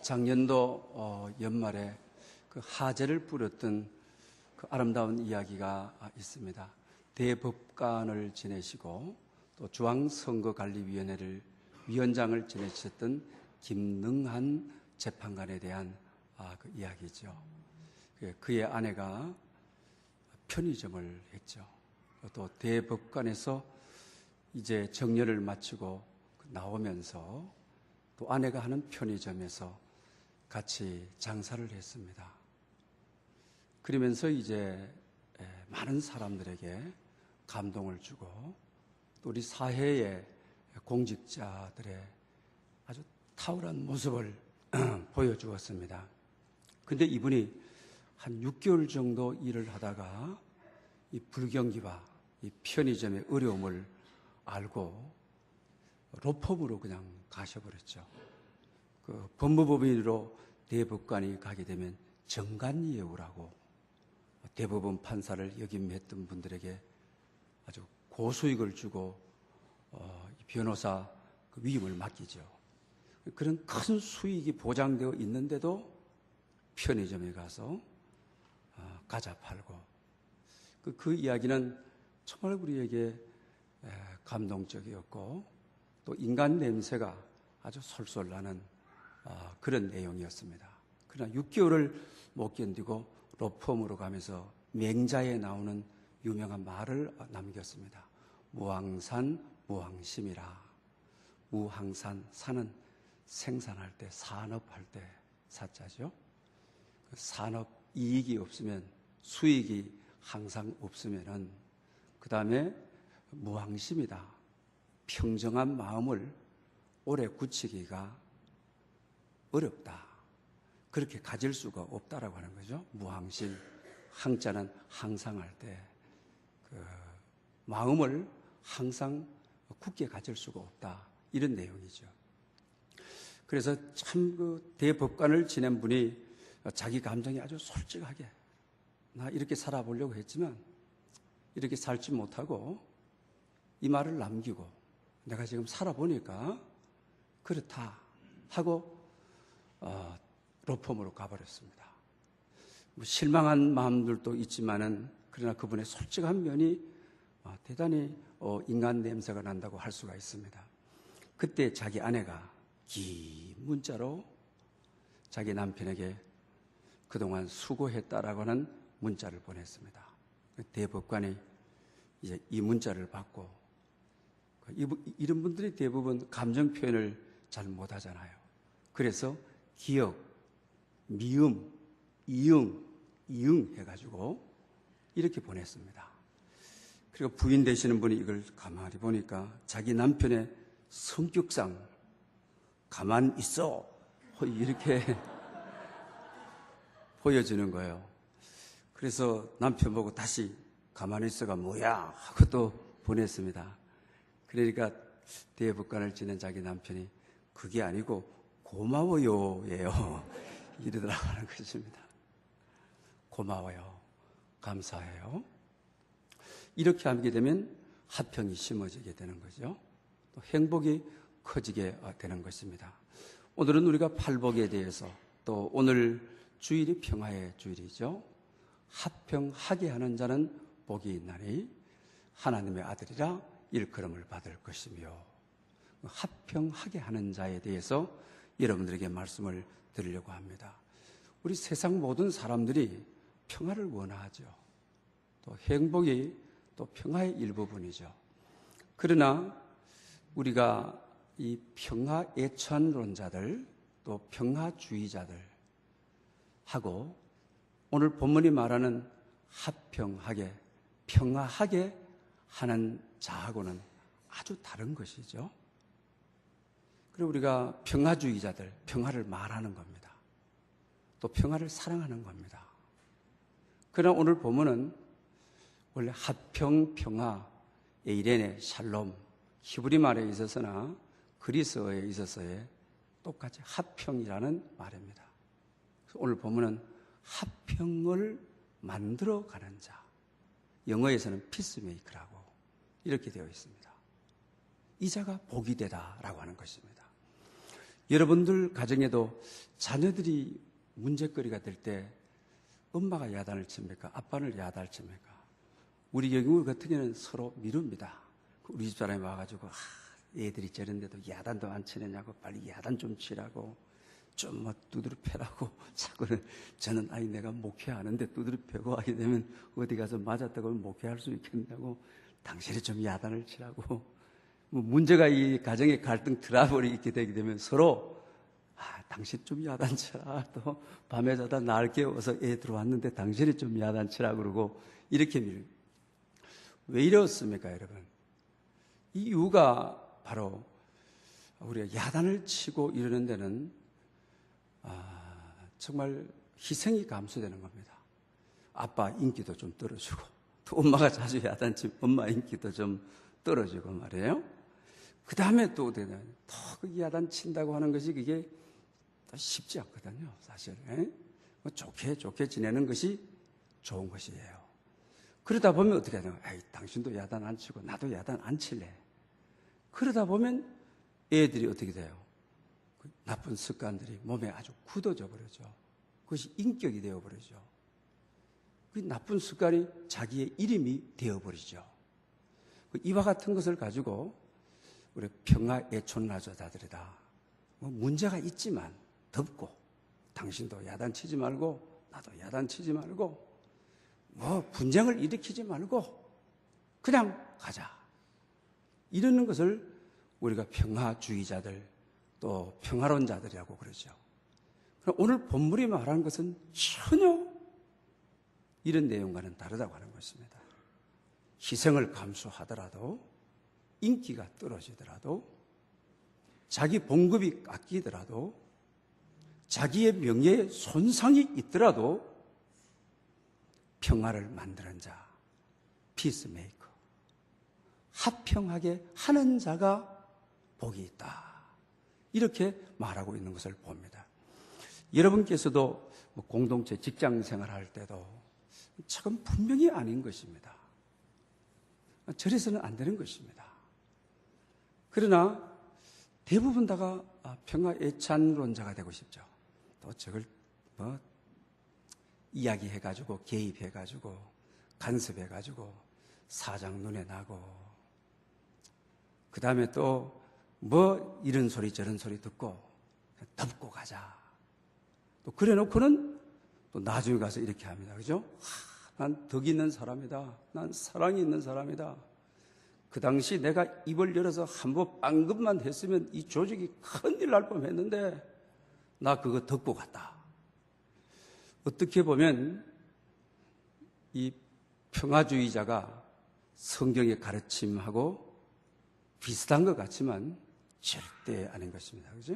작년도 연말에 그 하재를 뿌렸던 그 아름다운 이야기가 있습니다. 대법관을 지내시고 또 중앙선거관리위원회를 위원장을 지내셨던 김능한 재판관에 대한 그 이야기죠. 그의 아내가 편의점을 했죠. 또 대법관에서 이제 정년을 마치고 나오면서 또 아내가 하는 편의점에서 같이 장사를 했습니다. 그러면서 이제 많은 사람들에게 감동을 주고 또 우리 사회의 공직자들의 아주 탁월한 모습을 보여주었습니다. 근데 이분이 한 6개월 정도 일을 하다가 이 불경기와 이 편의점의 어려움을 알고 로펌으로 그냥 가셔버렸죠. 그 법무법인으로 대법관이 가게 되면 정관예우라고 대법원 판사를 역임했던 분들에게 아주 고수익을 주고 변호사 그 위임을 맡기죠. 그런 큰 수익이 보장되어 있는데도 편의점에 가서 과자 팔고 그 이야기는 정말 우리에게 감동적이었고 또 인간 냄새가 아주 솔솔 나는 그런 내용이었습니다. 그러나 6개월을 못 견디고 로펌으로 가면서 맹자에 나오는 유명한 말을 남겼습니다. 무항산 무항심이라. 무항산, 산은 생산할 때, 산업할 때 사자죠. 산업 이익이 없으면, 수익이 항상 없으면은 그 다음에 무항심이다. 평정한 마음을 오래 굳히기가 어렵다. 그렇게 가질 수가 없다라고 하는 거죠. 무항심. 항자는 항상 할 때 그 마음을 항상 굳게 가질 수가 없다. 이런 내용이죠. 그래서 참 그 대법관을 지낸 분이 자기 감정이 아주 솔직하게 나 이렇게 살아보려고 했지만 이렇게 살지 못하고 이 말을 남기고 내가 지금 살아보니까 그렇다 하고 로펌으로 가버렸습니다. 뭐 실망한 마음들도 있지만은 그러나 그분의 솔직한 면이 대단히 인간 냄새가 난다고 할 수가 있습니다. 그때 자기 아내가 긴 문자로 자기 남편에게 그동안 수고했다라고 하는 문자를 보냈습니다. 대법관이 이제 이 문자를 받고 이런 분들이 대부분 감정 표현을 잘 못하잖아요. 그래서 기역, 미음, 이응 해가지고 이렇게 보냈습니다. 그리고 부인 되시는 분이 이걸 가만히 보니까 자기 남편의 성격상 가만 있어 이렇게 보여주는 거예요. 그래서 남편 보고 다시 가만히 있어가 뭐야 하고 또 보냈습니다. 그러니까 대법관을 지낸 자기 남편이 그게 아니고 고마워요예요. 이러더라고 하는 것입니다. 고마워요. 감사해요. 이렇게 하게 되면 화평이 심어지게 되는 거죠. 또 행복이 커지게 되는 것입니다. 오늘은 우리가 팔복에 대해서 또 오늘 주일이 평화의 주일이죠. 화평하게 하는 자는 복이 있나니 하나님의 아들이라 일컬음을 받을 것이며 화평하게 하는 자에 대해서 여러분들에게 말씀을 드리려고 합니다. 우리 세상 모든 사람들이 평화를 원하죠. 또 행복이 또 평화의 일부분이죠. 그러나 우리가 이 평화 애천론자들 또 평화주의자들 하고 오늘 본문이 말하는 화평하게 평화하게 하는 자하고는 아주 다른 것이죠. 그리고 우리가 평화주의자들 평화를 말하는 겁니다. 또 평화를 사랑하는 겁니다. 그러나 오늘 본문은 원래 화평, 평화, 에이레네, 샬롬, 히브리 말에 있어서나 그리스어에 있어서의 똑같이 화평이라는 말입니다. 오늘 본문은 화평을 만들어가는 자, 영어에서는 피스메이커라고 이렇게 되어 있습니다. 이 자가 복이 되다라고 하는 것입니다. 여러분들 가정에도 자녀들이 문제거리가 될 때 엄마가 야단을 칩니까? 아빠를 야단을 칩니까? 우리 경우 같은 경우는 서로 미룹니다. 우리 집사람이 와가지고 애들이 저런데도 야단도 안 치느냐고 빨리 야단 좀 치라고 좀 뭐 두드려 패라고 자꾸는 저는 아니 내가 목회하는데 두드려 패고 하게 되면 어디 가서 맞았다고 하면 목회할 수 있겠냐고 당신이 좀 야단을 치라고 뭐 문제가 이 가정의 갈등 트러블이 있게 되게 되면 서로 당신 좀 야단 쳐라 또 밤에 자다 날 깨워서 애 들어왔는데 당신이 좀 야단 치라 그러고 이렇게 밀. 왜 이렇습니까 여러분? 이 이유가 바로 우리가 야단을 치고 이러는 데는 정말 희생이 감소되는 겁니다. 아빠 인기도 좀 떨어지고 또 엄마가 자주 야단치면 엄마 인기도 좀 떨어지고 말이에요. 그 다음에 또 그 야단친다고 하는 것이 그게 쉽지 않거든요 사실. 좋게 지내는 것이 좋은 것이에요. 그러다 보면 어떻게 하냐, 당신도 야단 안 치고 나도 야단 안 칠래. 그러다 보면 애들이 어떻게 돼요? 그 나쁜 습관들이 몸에 아주 굳어져 버리죠. 그것이 인격이 되어버리죠. 그 나쁜 습관이 자기의 이름이 되어버리죠. 이와 같은 것을 가지고 우리 평화애촌라조자들이다. 문제가 있지만 덮고 당신도 야단치지 말고 나도 야단치지 말고 분쟁을 일으키지 말고 그냥 가자. 이러는 것을 우리가 평화주의자들 또 평화론자들이라고 그러죠. 오늘 본문이 말하는 것은 전혀 이런 내용과는 다르다고 하는 것입니다. 희생을 감수하더라도 인기가 떨어지더라도 자기 봉급이 깎이더라도 자기의 명예에 손상이 있더라도 평화를 만드는 자, 피스메이커, 합평하게 하는 자가 복이 있다. 이렇게 말하고 있는 것을 봅니다. 여러분께서도 공동체 직장 생활할 때도 저건 분명히 아닌 것입니다. 저래서는 안 되는 것입니다. 그러나 대부분 다가 평화애찬론자가 되고 싶죠. 또 저걸 이야기해가지고 개입해가지고 간섭해가지고 사장 눈에 나고 그 다음에 또 이런 소리 저런 소리 듣고 덮고 가자. 또 그래 놓고는 또 나중에 가서 이렇게 합니다. 그죠? 난 덕이 있는 사람이다. 난 사랑이 있는 사람이다. 그 당시 내가 입을 열어서 한번 빵급만 했으면 이 조직이 큰일 날 뻔했는데 나 그거 덮고 갔다. 어떻게 보면 이 평화주의자가 성경의 가르침하고 비슷한 것 같지만 절대 아닌 것입니다. 그죠?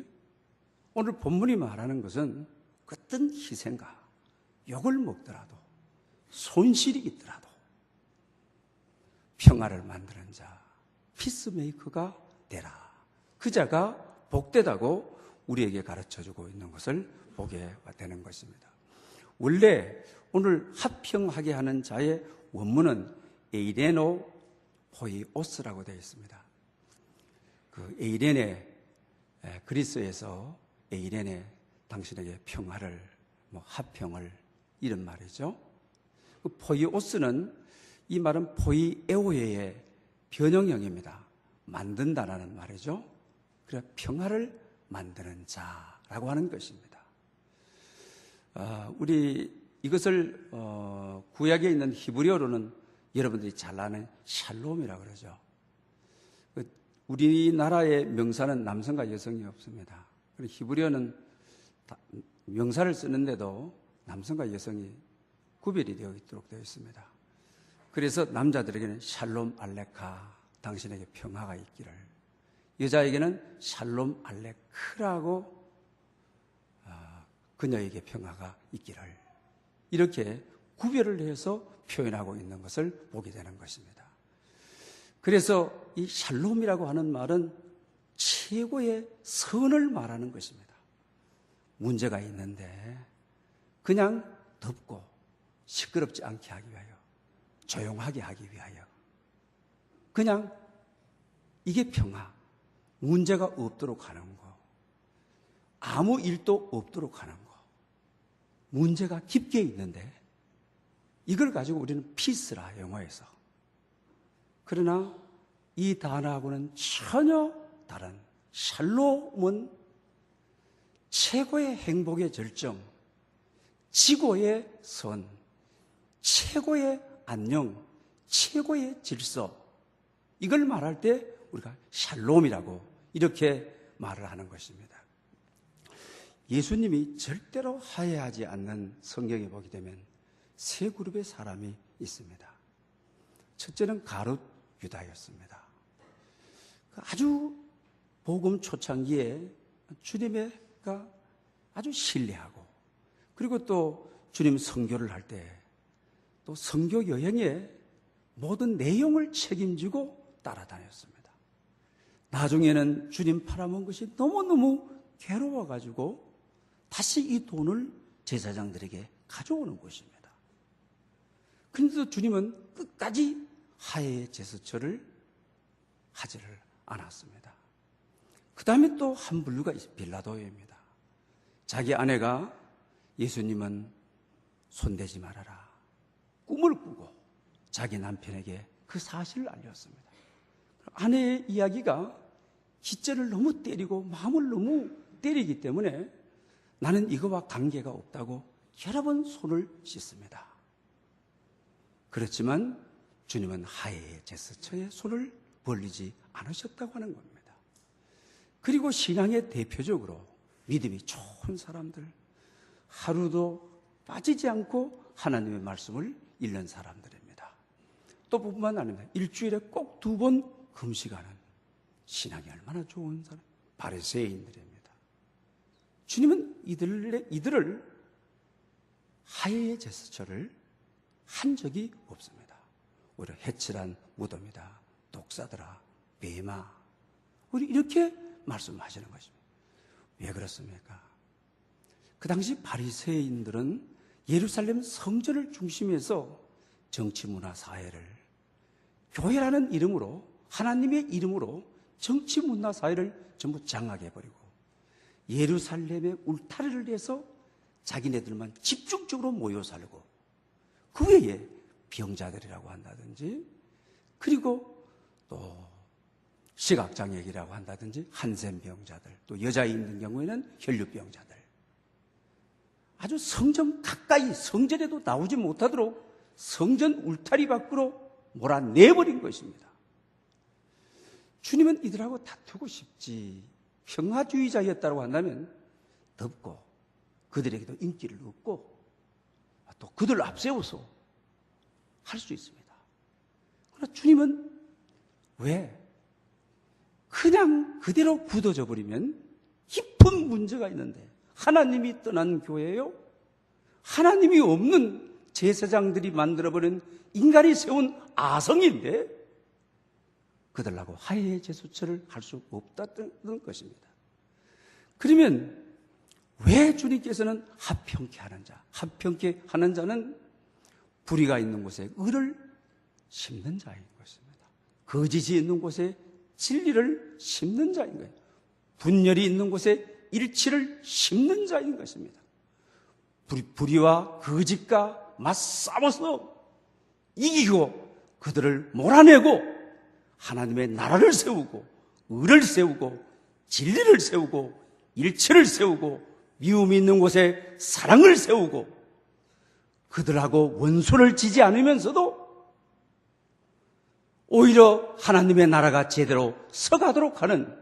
오늘 본문이 말하는 것은 어떤 희생과 욕을 먹더라도 손실이 있더라도 평화를 만드는 자, 피스메이커가 되라. 그 자가 복되다고 우리에게 가르쳐주고 있는 것을 보게 되는 것입니다. 원래 오늘 합평하게 하는 자의 원문은 에이레노 포이오스라고 되어 있습니다. 그 에이레네, 그리스에서 에이레네 당신에게 평화를, 합평을 이런 말이죠. 그 포이오스는 이 말은 포이에오의 변형형입니다. 만든다라는 말이죠. 그래 평화를 만드는 자라고 하는 것입니다. 우리 이것을 구약에 있는 히브리어로는 여러분들이 잘 아는 샬롬이라고 그러죠. 우리나라의 명사는 남성과 여성이 없습니다. 그리고 히브리어는 명사를 쓰는데도 남성과 여성이 구별이 되어 있도록 되어 있습니다. 그래서 남자들에게는 샬롬 알레카, 당신에게 평화가 있기를, 여자에게는 샬롬 알레크라고 그녀에게 평화가 있기를, 이렇게 구별을 해서 표현하고 있는 것을 보게 되는 것입니다. 그래서 이 샬롬이라고 하는 말은 최고의 선을 말하는 것입니다. 문제가 있는데 그냥 덮고 시끄럽지 않게 하기 위하여, 조용하게 하기 위하여 그냥 이게 평화, 문제가 없도록 하는 거. 아무 일도 없도록 하는 거. 문제가 깊게 있는데 이걸 가지고 우리는 피스라, 영어에서. 그러나 이 단어하고는 전혀 다른 샬롬은 최고의 행복의 절정, 지고의 선, 최고의 안녕, 최고의 질서, 이걸 말할 때 우리가 샬롬이라고 이렇게 말을 하는 것입니다. 예수님이 절대로 화해하지 않는 성경에 보게 되면 세 그룹의 사람이 있습니다. 첫째는 가룟 유다였습니다. 아주 복음 초창기에 주님과 아주 신뢰하고, 그리고 또 주님 선교를 할 때 또 선교 여행의 모든 내용을 책임지고 따라다녔습니다. 나중에는 주님 팔아먹은 것이 너무너무 괴로워가지고 다시 이 돈을 제사장들에게 가져오는 것입니다. 그런데도 주님은 끝까지 화해의 제스처를 하지를 않았습니다. 그 다음에 또 한 분류가 빌라도입니다. 자기 아내가 예수님은 손대지 말아라, 꿈을 꾸고 자기 남편에게 그 사실을 알렸습니다. 아내의 이야기가 기절을 너무 때리고 마음을 너무 때리기 때문에 나는 이거와 관계가 없다고 여러 번 손을 씻습니다. 그렇지만 주님은 화해의 제스처에 손을 벌리지 않으셨다고 하는 겁니다. 그리고 신앙의 대표적으로 믿음이 좋은 사람들, 하루도 빠지지 않고 하나님의 말씀을 읽는 사람들입니다. 또 뿐만 아니라 일주일에 꼭 2번 금식하는, 신앙이 얼마나 좋은 사람, 바리새인들입니다. 주님은 이들을 화해의 제스처를 한 적이 없습니다. 오히려 해칠한 무덤이다, 독사들아, 배마, 우리 이렇게 말씀하시는 것입니다. 왜 그렇습니까? 그 당시 바리새인들은 예루살렘 성전을 중심해서 정치, 문화, 사회를, 교회라는 이름으로, 하나님의 이름으로 정치, 문화, 사회를 전부 장악해버리고 예루살렘의 울타리를 내서 자기네들만 집중적으로 모여 살고, 그 외에 병자들이라고 한다든지, 그리고 또 시각장애이라고 한다든지 한센병자들, 또 여자에 있는 경우에는 혈류병자들, 아주 성전 가까이, 성전에도 나오지 못하도록 성전 울타리 밖으로 몰아내버린 것입니다. 주님은 이들하고 다투고 싶지, 평화주의자였다고 한다면 덮고 그들에게도 인기를 얻고 또 그들을 앞세워서 할 수 있습니다. 그러나 주님은 왜 그냥 그대로 굳어져 버리면 깊은 문제가 있는데, 하나님이 떠난 교회요? 하나님이 없는 제사장들이 만들어버린 인간이 세운 아성인데 그들하고 화해의 제스처를 할 수 없다는 것입니다. 그러면 왜 주님께서는 합평케 하는 자, 합평케 하는 자는 불의가 있는 곳에 의를 심는 자인 것입니다. 거짓이 있는 곳에 진리를 심는 자인 거예요. 분열이 있는 곳에 일치를 심는 자인 것입니다. 불의와 거짓과 맞싸워서 이기고 그들을 몰아내고 하나님의 나라를 세우고 의를 세우고 진리를 세우고 일치를 세우고 미움이 있는 곳에 사랑을 세우고 그들하고 원수를 지지 않으면서도 오히려 하나님의 나라가 제대로 서가도록 하는,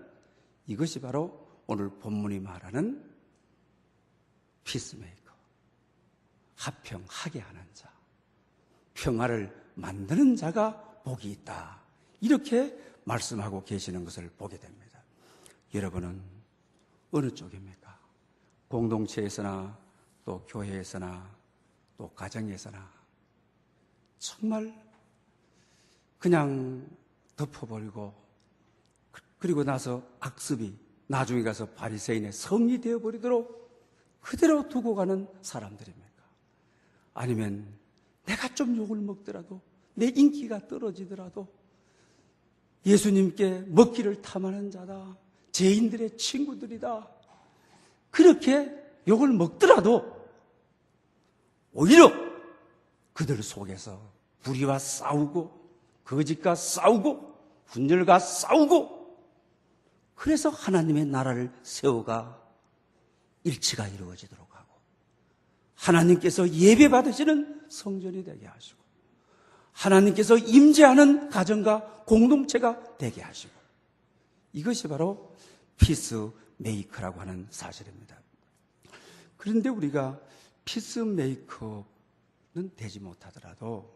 이것이 바로 오늘 본문이 말하는 피스메이커, 합평하게 하는 자, 평화를 만드는 자가 복이 있다, 이렇게 말씀하고 계시는 것을 보게 됩니다. 여러분은 어느 쪽입니까? 공동체에서나 또 교회에서나 또 가정에서나 정말 그냥 덮어버리고 그리고 나서 악습이 나중에 가서 바리새인의 성이 되어버리도록 그대로 두고 가는 사람들입니까? 아니면 내가 좀 욕을 먹더라도, 내 인기가 떨어지더라도 예수님께 먹기를 탐하는 자다, 죄인들의 친구들이다, 그렇게 욕을 먹더라도 오히려 그들 속에서 불의와 싸우고 거짓과 싸우고 분열과 싸우고 그래서 하나님의 나라를 세워가 일치가 이루어지도록 하고 하나님께서 예배받으시는 성전이 되게 하시고 하나님께서 임재하는 가정과 공동체가 되게 하시고 이것이 바로 피스메이커라고 하는 사실입니다. 그런데 우리가 피스메이커는 되지 못하더라도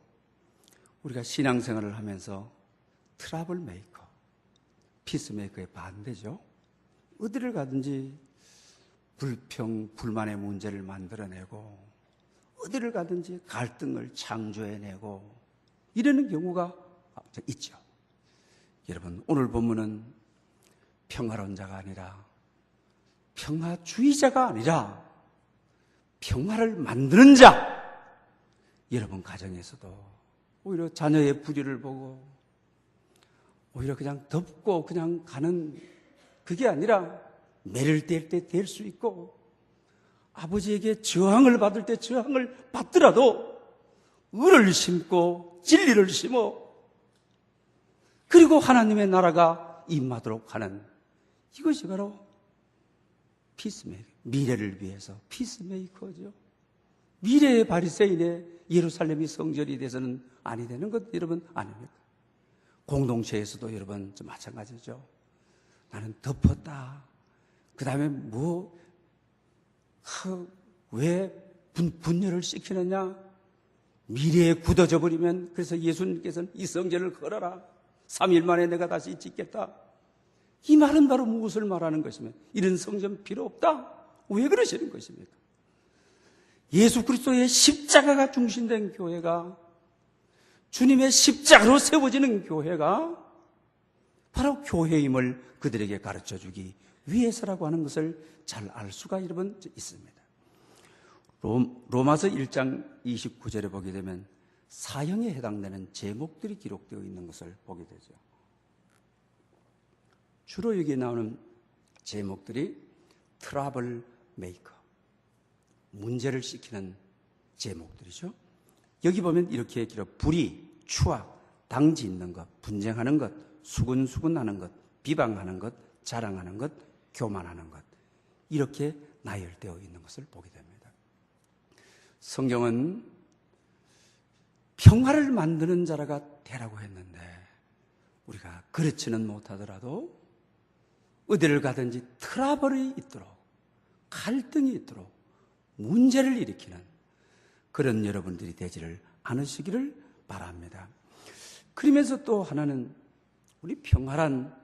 우리가 신앙생활을 하면서 트러블 메이커, 피스메이커의 반대죠. 어디를 가든지 불평, 불만의 문제를 만들어내고 어디를 가든지 갈등을 창조해내고 이러는 경우가 있죠. 여러분, 오늘 본문은 평화론자가 아니라 평화주의자가 아니라 평화를 만드는 자, 여러분 가정에서도 오히려 자녀의 불의를 보고 오히려 그냥 덮고 그냥 가는 그게 아니라 매를 뗄 때 뗄 수 있고 아버지에게 저항을 받을 때 저항을 받더라도 의를 심고 진리를 심어 그리고 하나님의 나라가 임하도록 하는 이것이 바로 피스메이커, 미래를 위해서 피스메이커죠. 미래의 바리새인의 예루살렘이 성전이 돼서는 아니 되는 것 여러분 아닙니까? 공동체에서도 여러분 좀 마찬가지죠. 나는 덮었다. 그 다음에 왜 분열을 시키느냐? 미래에 굳어져 버리면 그래서 예수님께서는 이 성전을 걸어라. 3일 만에 내가 다시 짓겠다. 이 말은 바로 무엇을 말하는 것이며 이런 성전 필요 없다. 왜 그러시는 것입니까? 예수 그리스도의 십자가가 중심된 교회가 주님의 십자가로 세워지는 교회가 바로 교회임을 그들에게 가르쳐주기 위해서라고 하는 것을 잘 알 수가 여러분 있습니다. 로마서 1장 29절에 보게 되면 사형에 해당되는 제목들이 기록되어 있는 것을 보게 되죠. 주로 여기에 나오는 제목들이 트러블 메이커, 문제를 시키는 제목들이죠. 여기 보면 이렇게 기록, 불의, 추악, 당지 있는 것, 분쟁하는 것, 수군수군하는 것, 비방하는 것, 자랑하는 것, 교만하는 것, 이렇게 나열되어 있는 것을 보게 됩니다. 성경은 평화를 만드는 자라가 되라고 했는데 우리가 그렇지는 못하더라도 어디를 가든지 트러블이 있도록, 갈등이 있도록 문제를 일으키는 그런 여러분들이 되지를 않으시기를 바랍니다. 그러면서 또 하나는 우리 평화란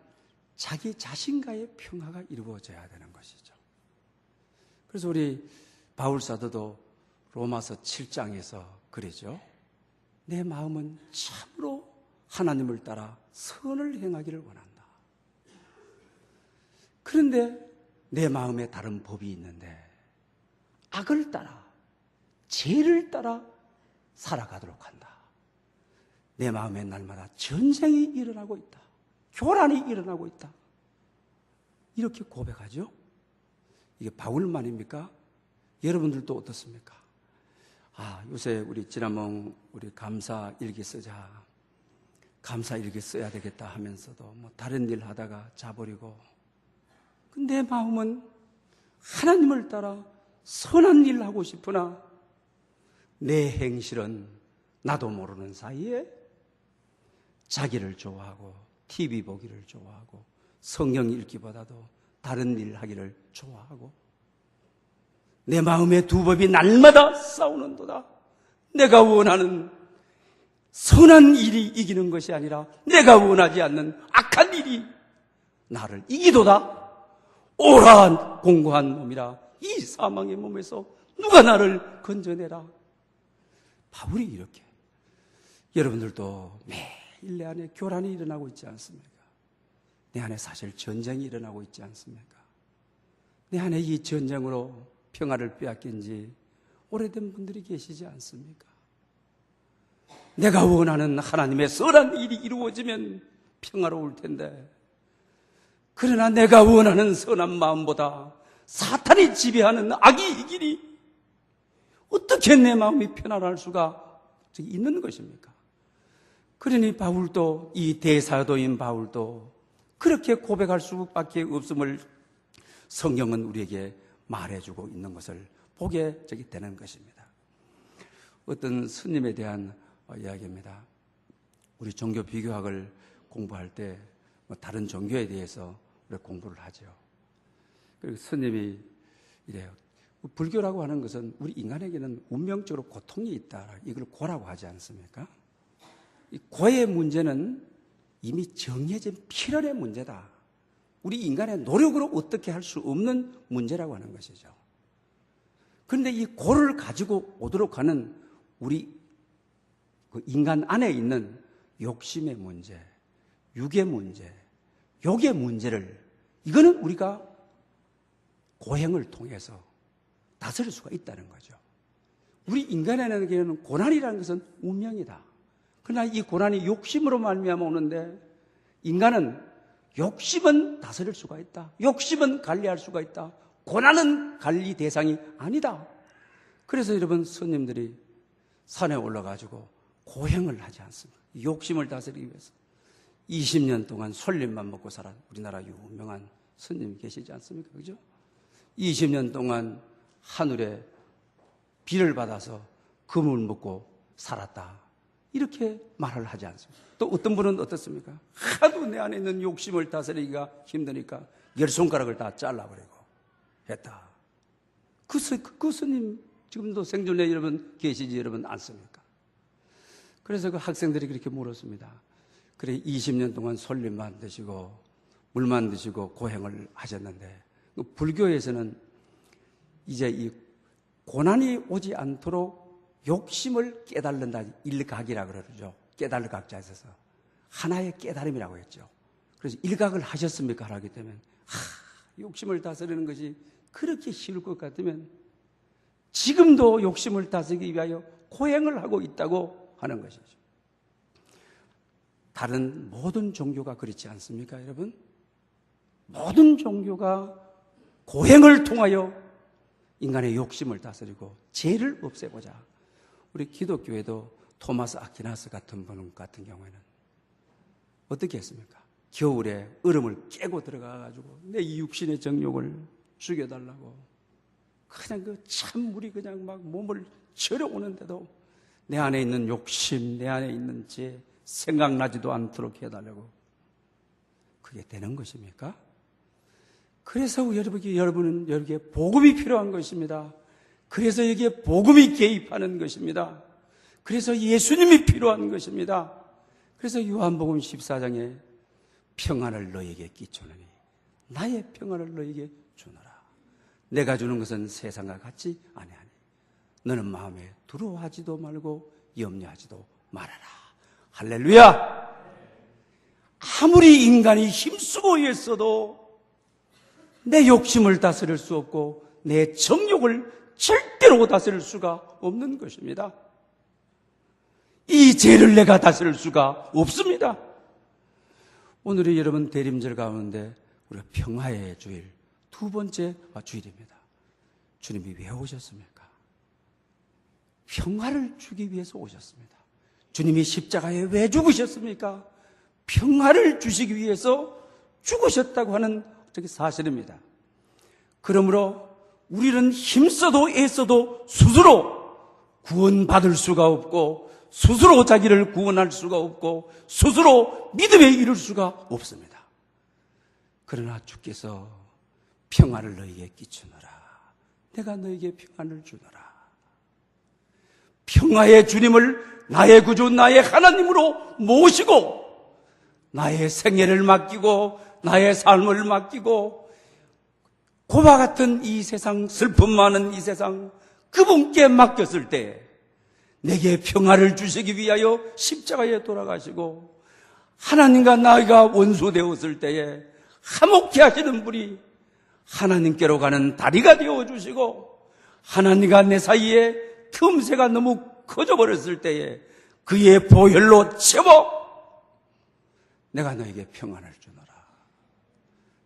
자기 자신과의 평화가 이루어져야 되는 것이죠. 그래서 우리 바울사도도 로마서 7장에서 그러죠. 내 마음은 참으로 하나님을 따라 선을 행하기를 원한다. 그런데 내 마음에 다른 법이 있는데 악을 따라, 죄를 따라 살아가도록 한다. 내 마음에 날마다 전쟁이 일어나고 있다. 교란이 일어나고 있다. 이렇게 고백하죠. 이게 바울만입니까? 여러분들도 어떻습니까? 요새 우리 지난번 우리 감사 일기 쓰자. 감사 일기 써야 되겠다 하면서도 다른 일 하다가 자버리고 내 마음은 하나님을 따라 선한 일 하고 싶으나 내 행실은 나도 모르는 사이에 자기를 좋아하고 TV 보기를 좋아하고 성경 읽기보다도 다른 일 하기를 좋아하고 내 마음의 두 법이 날마다 싸우는도다. 내가 원하는 선한 일이 이기는 것이 아니라 내가 원하지 않는 악한 일이 나를 이기도다. 오라 공고한 몸이라 이 사망의 몸에서 누가 나를 건져내라. 바울이 이렇게 여러분들도 매일 내 안에 교란이 일어나고 있지 않습니까? 내 안에 사실 전쟁이 일어나고 있지 않습니까? 내 안에 이 전쟁으로 평화를 빼앗긴 지 오래된 분들이 계시지 않습니까? 내가 원하는 하나님의 선한 일이 이루어지면 평화로울 텐데 그러나 내가 원하는 선한 마음보다 사탄이 지배하는 악이 이기니 어떻게 내 마음이 편안할 수가 있는 것입니까? 그러니 바울도, 이 대사도인 바울도 그렇게 고백할 수밖에 없음을 성경은 우리에게 말해주고 있는 것을 보게 되는 것입니다. 어떤 스님에 대한 이야기입니다. 우리 종교 비교학을 공부할 때 다른 종교에 대해서 우리가 공부를 하죠. 그리고 스님이 이래요. 불교라고 하는 것은 우리 인간에게는 운명적으로 고통이 있다. 이걸 고라고 하지 않습니까? 이 고의 문제는 이미 정해진 필연의 문제다. 우리 인간의 노력으로 어떻게 할 수 없는 문제라고 하는 것이죠. 그런데 이 고를 가지고 오도록 하는 우리 그 인간 안에 있는 욕심의 문제, 육의 문제, 욕의 문제를 이거는 우리가 고행을 통해서 다스릴 수가 있다는 거죠. 우리 인간에게는 고난이라는 것은 운명이다. 그러나 이 고난이 욕심으로 말미암아 오는데 인간은 욕심은 다스릴 수가 있다. 욕심은 관리할 수가 있다. 고난은 관리 대상이 아니다. 그래서 여러분 스님들이 산에 올라가지고 고행을 하지 않습니다. 욕심을 다스리기 위해서 20년 동안 솔잎만 먹고 살아 우리나라 유명한 스님 계시지 않습니까? 그죠? 20년 동안 하늘에 비를 받아서 금을 먹고 살았다. 이렇게 말을 하지 않습니다. 또 어떤 분은 어떻습니까? 하도 내 안에 있는 욕심을 다스리기가 힘드니까 열 손가락을 다 잘라버리고 했다. 그 스님 지금도 생존에 여러분 계시지 여러분 않습니까? 그래서 그 학생들이 그렇게 물었습니다. 그래 20년 동안 솔잎만 드시고 물만 드시고 고행을 하셨는데 불교에서는 이제 이 고난이 오지 않도록 욕심을 깨달는다. 일각이라 그러죠. 깨달을 각자에 있어서 하나의 깨달음이라고 했죠. 그래서 일각을 하셨습니까? 하기 때문에 욕심을 다스리는 것이 그렇게 쉬울 것 같으면 지금도 욕심을 다스리기 위하여 고행을 하고 있다고 하는 것이죠. 다른 모든 종교가 그렇지 않습니까, 여러분? 모든 종교가 고행을 통하여 인간의 욕심을 다스리고 죄를 없애보자. 우리 기독교에도 토마스 아퀴나스 같은 분 같은 경우에는 어떻게 했습니까? 겨울에 얼음을 깨고 들어가가지고 내 육신의 정욕을 죽여달라고 그냥 그 찬물이 그냥 막 몸을 절여오는데도 내 안에 있는 욕심, 내 안에 있는 죄 생각나지도 않도록 해달라고. 그게 되는 것입니까? 그래서 여러분은 여기에 복음이 필요한 것입니다. 그래서 여기에 복음이 개입하는 것입니다. 그래서 예수님이 필요한 것입니다. 그래서 요한복음 14장에 평안을 너에게 끼쳐느니 나의 평안을 너에게 주노라. 내가 주는 것은 세상과 같지 아니하니 너는 마음에 두려워하지도 말고 염려하지도 말아라. 할렐루야. 아무리 인간이 힘쓰고 있어도 내 욕심을 다스릴 수 없고 내 정욕을 절대로 다스릴 수가 없는 것입니다. 이 죄를 내가 다스릴 수가 없습니다. 오늘이 여러분 대림절 가운데 우리가 평화의 주일 두 번째 주일입니다. 주님이 왜 오셨습니까? 평화를 주기 위해서 오셨습니다. 주님이 십자가에 왜 죽으셨습니까? 평화를 주시기 위해서 죽으셨다고 하는 사실입니다. 그러므로 우리는 힘써도 애써도 스스로 구원받을 수가 없고 스스로 자기를 구원할 수가 없고 스스로 믿음에 이를 수가 없습니다. 그러나 주께서 평안을 너에게 끼치노라. 내가 너에게 평안을 주노라. 평화의 주님을 나의 구주 나의 하나님으로 모시고 나의 생애를 맡기고 나의 삶을 맡기고 고바 같은 이 세상, 슬픔 많은 이 세상 그분께 맡겼을 때 내게 평화를 주시기 위하여 십자가에 돌아가시고 하나님과 나가 원수되었을 때에 화목케 하시는 분이 하나님께로 가는 다리가 되어주시고 하나님과 내 사이에 틈새가 너무 커져버렸을 때에 그의 보혈로 채워 내가 너에게 평안을 주노라.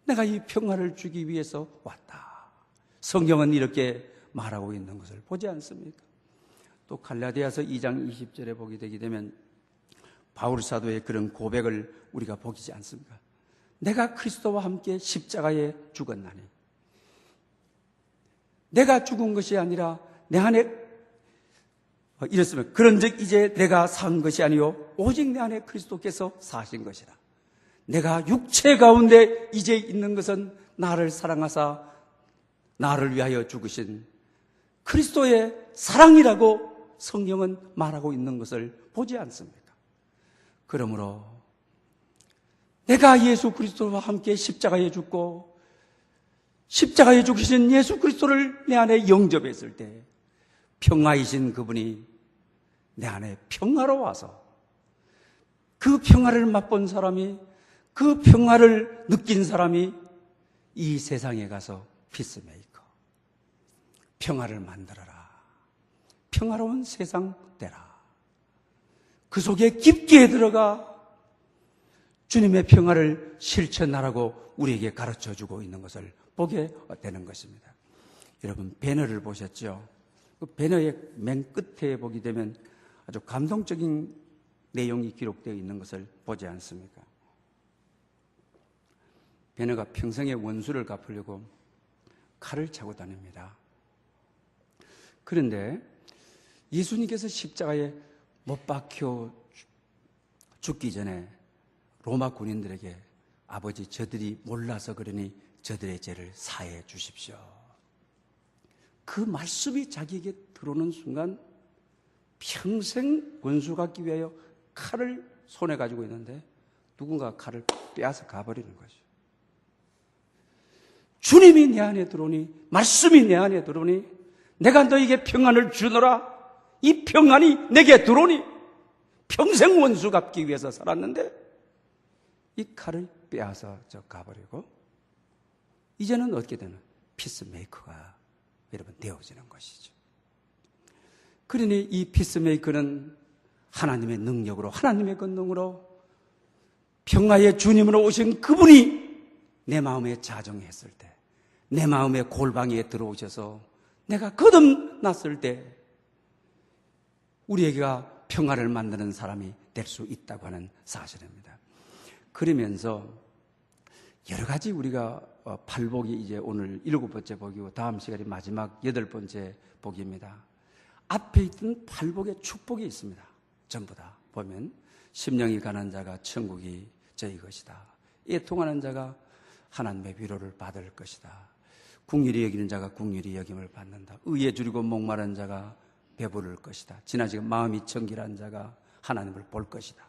내가 이 평안을 주기 위해서 왔다. 성경은 이렇게 말하고 있는 것을 보지 않습니까? 또 갈라디아서 2장 20절에 보게 되게 되면 바울 사도의 그런 고백을 우리가 보지 않습니까? 내가 그리스도와 함께 십자가에 죽었나니 내가 죽은 것이 아니라 내 안에 이랬으면 그런즉 이제 내가 산 것이 아니요 오직 내 안에 그리스도께서 사신 것이라. 내가 육체 가운데 이제 있는 것은 나를 사랑하사 나를 위하여 죽으신 그리스도의 사랑이라고 성경은 말하고 있는 것을 보지 않습니까? 그러므로 내가 예수 그리스도와 함께 십자가에 죽고 십자가에 죽으신 예수 그리스도를 내 안에 영접했을 때 평화이신 그분이 내 안에 평화로 와서 그 평화를 맛본 사람이, 그 평화를 느낀 사람이 이 세상에 가서 피스메이커, 평화를 만들어라, 평화로운 세상 되라. 그 속에 깊게 들어가 주님의 평화를 실천하라고 우리에게 가르쳐주고 있는 것을 보게 되는 것입니다. 여러분, 배너를 보셨죠? 그 배너의 맨 끝에 보게 되면 아주 감동적인 내용이 기록되어 있는 것을 보지 않습니까? 배너가 평생의 원수를 갚으려고 칼을 차고 다닙니다. 그런데 예수님께서 십자가에 못 박혀 죽기 전에 로마 군인들에게 아버지, 저들이 몰라서 그러니 저들의 죄를 사해 주십시오. 그 말씀이 자기에게 들어오는 순간 평생 원수 갚기 위하여 칼을 손에 가지고 있는데 누군가 칼을 빼앗아 가버리는 거죠. 주님이 내 안에 들어오니, 말씀이 내 안에 들어오니, 내가 너에게 평안을 주노라, 이 평안이 내게 들어오니, 평생 원수 갚기 위해서 살았는데 이 칼을 빼앗아 가버리고 이제는 어떻게 되는 피스메이커가 여러분 되어지는 것이죠. 그러니 이 피스메이커는 하나님의 능력으로, 하나님의 권능으로 평화의 주님으로 오신 그분이 내 마음에 자정했을 때, 내 마음의 골방에 들어오셔서 내가 거듭났을 때 우리에게가 평화를 만드는 사람이 될 수 있다고 하는 사실입니다. 그러면서 여러 가지 우리가 팔복이 이제 오늘 7번째 복이고 다음 시간이 마지막 8번째 복입니다. 앞에 있던 팔복의 축복이 있습니다. 전부 다 보면 심령이 가난 자가 천국이 저희 것이다. 애통하는 자가 하나님의 위로를 받을 것이다. 긍휼히 여기는 자가 긍휼히 여김을 받는다. 의에 줄이고 목마른 자가 배부를 것이다. 지나치게 마음이 청결한 자가 하나님을 볼 것이다.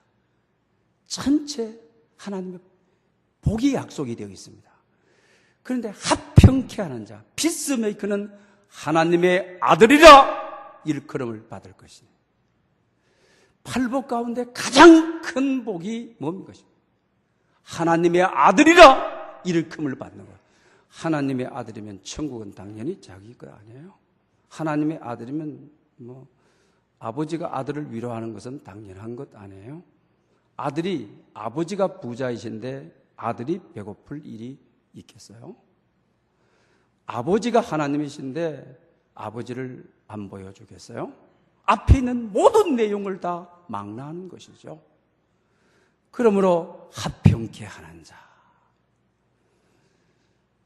전체 하나님의 복이 약속이 되어 있습니다. 그런데 합평케 하는 자, 피스메이커는 하나님의 아들이라 일컬음을 받을 것이다. 팔복 가운데 가장 큰 복이 뭡니까? 하나님의 아들이라 일컬음을 받는 것. 하나님의 아들이면 천국은 당연히 자기 거 아니에요? 하나님의 아들이면 아버지가 아들을 위로하는 것은 당연한 것 아니에요? 아버지가 부자이신데 아들이 배고플 일이 있겠어요? 아버지가 하나님이신데 아버지를 안 보여주겠어요? 앞에 있는 모든 내용을 다 망라하는 것이죠. 그러므로 합평케 하는 자,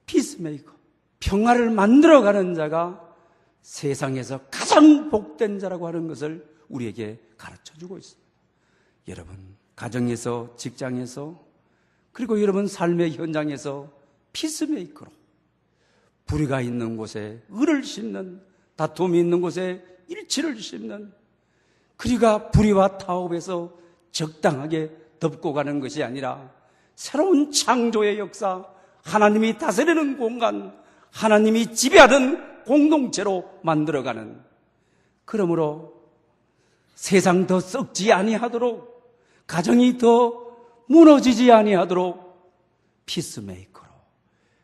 피스메이커, 평화를 만들어가는 자가 세상에서 가장 복된 자라고 하는 것을 우리에게 가르쳐주고 있습니다. 여러분, 가정에서, 직장에서, 그리고 여러분 삶의 현장에서 피스메이커로 불의가 있는 곳에 의를 심는, 다툼이 있는 곳에 일치를 심는, 그리가 불의와 타협에서 적당하게 덮고 가는 것이 아니라 새로운 창조의 역사, 하나님이 다스리는 공간, 하나님이 지배하는 공동체로 만들어가는, 그러므로 세상 더 썩지 아니하도록, 가정이 더 무너지지 아니하도록 피스메이커로,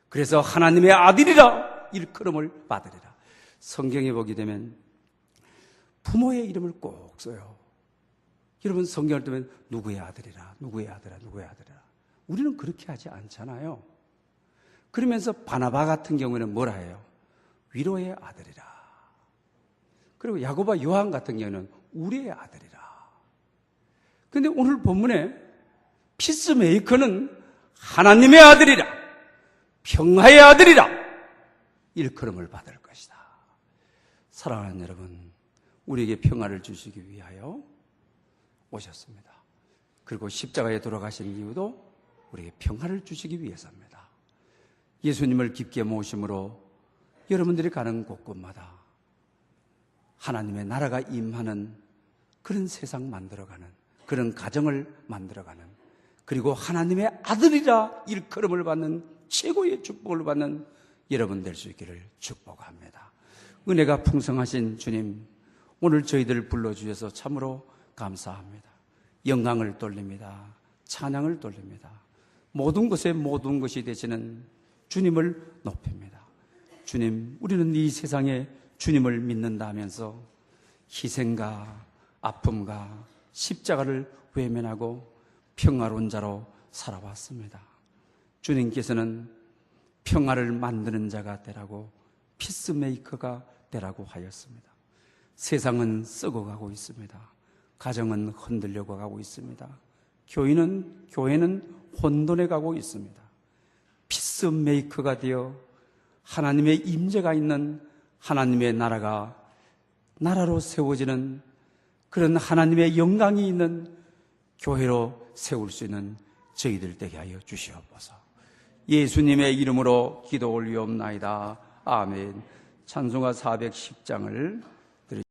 그래서 하나님의 아들이라 일컬음을 받으리라. 성경에 보게 되면 부모의 이름을 꼭 써요. 여러분, 성경을 보면 누구의 아들이라, 누구의 아들아, 누구의 아들이라. 우리는 그렇게 하지 않잖아요. 그러면서 바나바 같은 경우에는 뭐라 해요? 위로의 아들이라. 그리고 야고보와 요한 같은 경우는 우리의 아들이라. 그런데 오늘 본문에 피스메이커는 하나님의 아들이라, 평화의 아들이라 일컬음을 받을 것이다. 사랑하는 여러분, 우리에게 평화를 주시기 위하여 오셨습니다. 그리고 십자가에 돌아가신 이유도 우리에게 평화를 주시기 위해서입니다. 예수님을 깊게 모심으로 여러분들이 가는 곳곳마다 하나님의 나라가 임하는 그런 세상 만들어가는, 그런 가정을 만들어가는, 그리고 하나님의 아들이라 일컬음을 받는 최고의 축복을 받는 여러분 될 수 있기를 축복합니다. 은혜가 풍성하신 주님, 오늘 저희들을 불러주셔서 참으로 감사합니다. 영광을 돌립니다. 찬양을 돌립니다. 모든 것에 모든 것이 되시는 주님을 높입니다. 주님, 우리는 이 세상에 주님을 믿는다 하면서 희생과 아픔과 십자가를 외면하고 평화로운 자로 살아왔습니다. 주님께서는 평화를 만드는 자가 되라고, 피스메이커가 되라고 하였습니다. 세상은 썩어가고 있습니다. 가정은 흔들려고 가고 있습니다. 교회는 혼돈해 가고 있습니다. 피스메이커가 되어 하나님의 임재가 있는 하나님의 나라로 세워지는 그런 하나님의 영광이 있는 교회로 세울 수 있는 저희들 되게 하여 주시옵소서. 예수님의 이름으로 기도 올리옵나이다. 아멘. 찬송가 410장을